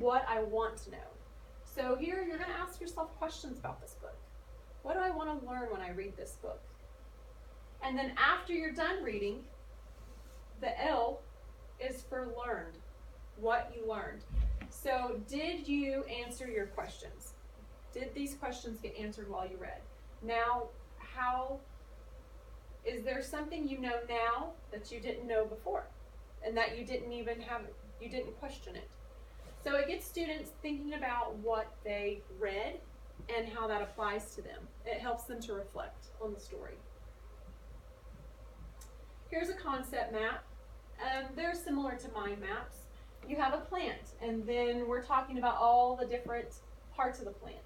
what I want to know. So here you're going to ask yourself questions about this book. What do I want to learn when I read this book? And then after you're done reading, the L is for learned, what you learned. So did you answer your questions? Did these questions get answered while you read? Now, is there something you know now that you didn't know before? And that you didn't question it? So it gets students thinking about what they read and how that applies to them. It helps them to reflect on the story. Here's a concept map. They're similar to mind maps. You have a plant, and then we're talking about all the different parts of the plant.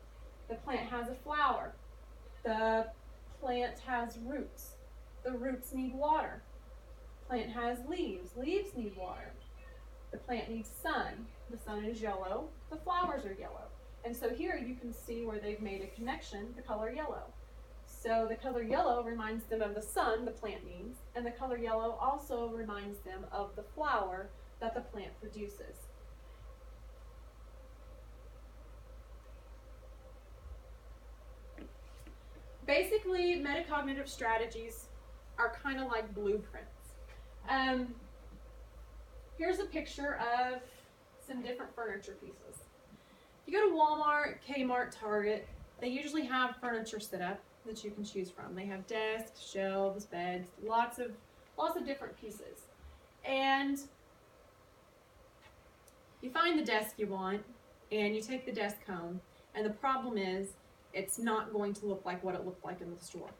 The plant has a flower. The plant has roots. The roots need water. The plant has leaves. Leaves need water. The plant needs sun. The sun is yellow. The flowers are yellow. And so here you can see where they've made a connection, the color yellow. So the color yellow reminds them of the sun the plant needs, and the color yellow also reminds them of the flower that the plant produces. Basically, metacognitive strategies are kind of like blueprints. Here's a picture of some different furniture pieces. If you go to Walmart, Kmart, Target, they usually have furniture set up that you can choose from. They have desks, shelves, beds, lots of different pieces. And you find the desk you want, and you take the desk home, and the problem is it's not going to look like what it looked like in the store.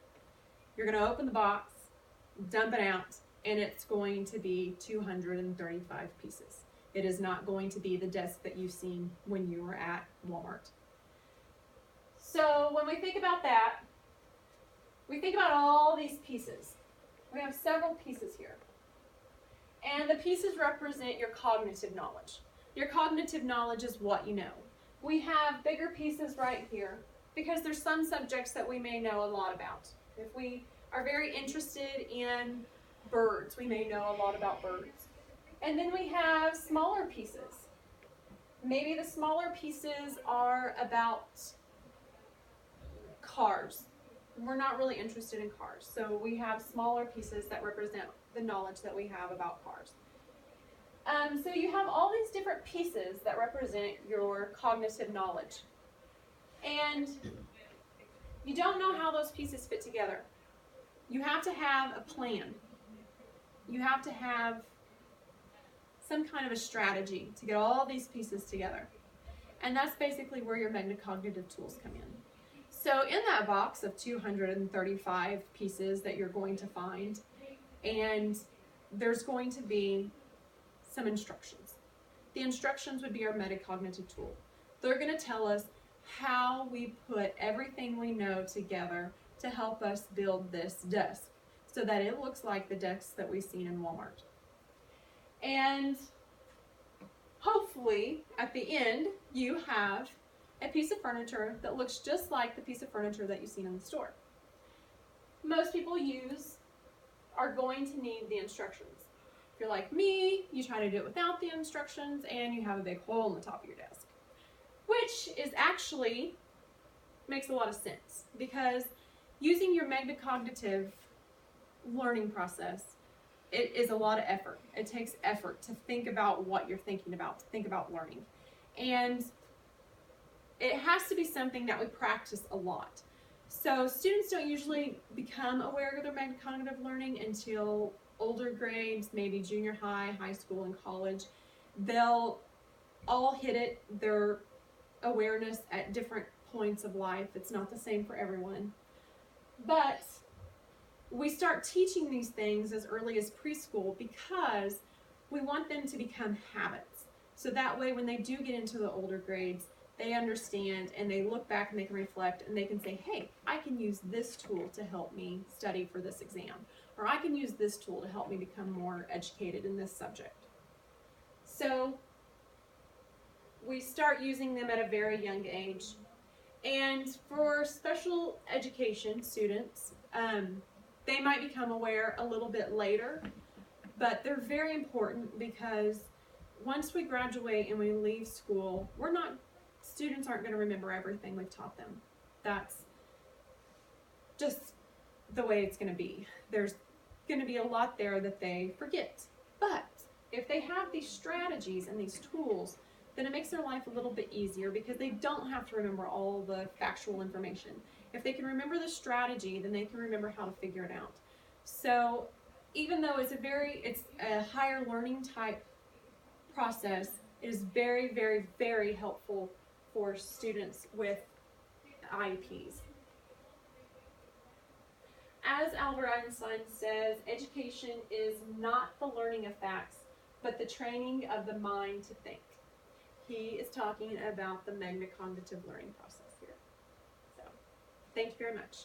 You're going to open the box, dump it out, and it's going to be 235 pieces. It is not going to be the desk that you've seen when you were at Walmart. So when we think about that, we think about all these pieces. We have several pieces here. And the pieces represent your cognitive knowledge. Your cognitive knowledge is what you know. We have bigger pieces right here because there's some subjects that we may know a lot about. If we are very interested in birds, we may know a lot about birds. And then we have smaller pieces. Maybe the smaller pieces are about cars. We're not really interested in cars, so we have smaller pieces that represent the knowledge that we have about cars. So you have all these different pieces that represent your cognitive knowledge. And you don't know how those pieces fit together. You have to have a plan. You have to have some kind of a strategy to get all these pieces together. And that's basically where your metacognitive tools come in. So in that box of 235 pieces that you're going to find, and there's going to be some instructions. The instructions would be our metacognitive tool. They're going to tell us how we put everything we know together to help us build this desk so that it looks like the desks that we've seen in Walmart. And hopefully at the end you have a piece of furniture that looks just like the piece of furniture that you've seen in the store. Most people are going to need the instructions. If you're like me, you try to do it without the instructions and you have a big hole in the top of your desk. Which is actually makes a lot of sense because using your metacognitive learning process, it is a lot of effort. It takes effort to think about what you're thinking about, to think about learning. And it has to be something that we practice a lot. So students don't usually become aware of their metacognitive learning until older grades, maybe junior high, high school, and college. They'll all hit it, their awareness at different points of life. It's not the same for everyone. But we start teaching these things as early as preschool because we want them to become habits. So that way when they do get into the older grades, they understand and they look back and they can reflect and they can say, hey, I can use this tool to help me study for this exam. Or I can use this tool to help me become more educated in this subject. So we start using them at a very young age. And for special education students, they might become aware a little bit later, but they're very important because once we graduate and we leave school, students aren't going to remember everything we've taught them. That's just the way it's going to be. There's going to be a lot there that they forget. But if they have these strategies and these tools, then it makes their life a little bit easier because they don't have to remember all the factual information. If they can remember the strategy, then they can remember how to figure it out. So even though it's a higher learning type process, it is very, very, very helpful for students with IEPs. As Albert Einstein says, education is not the learning of facts, but the training of the mind to think. He is talking about the metacognitive learning process here. So, thank you very much.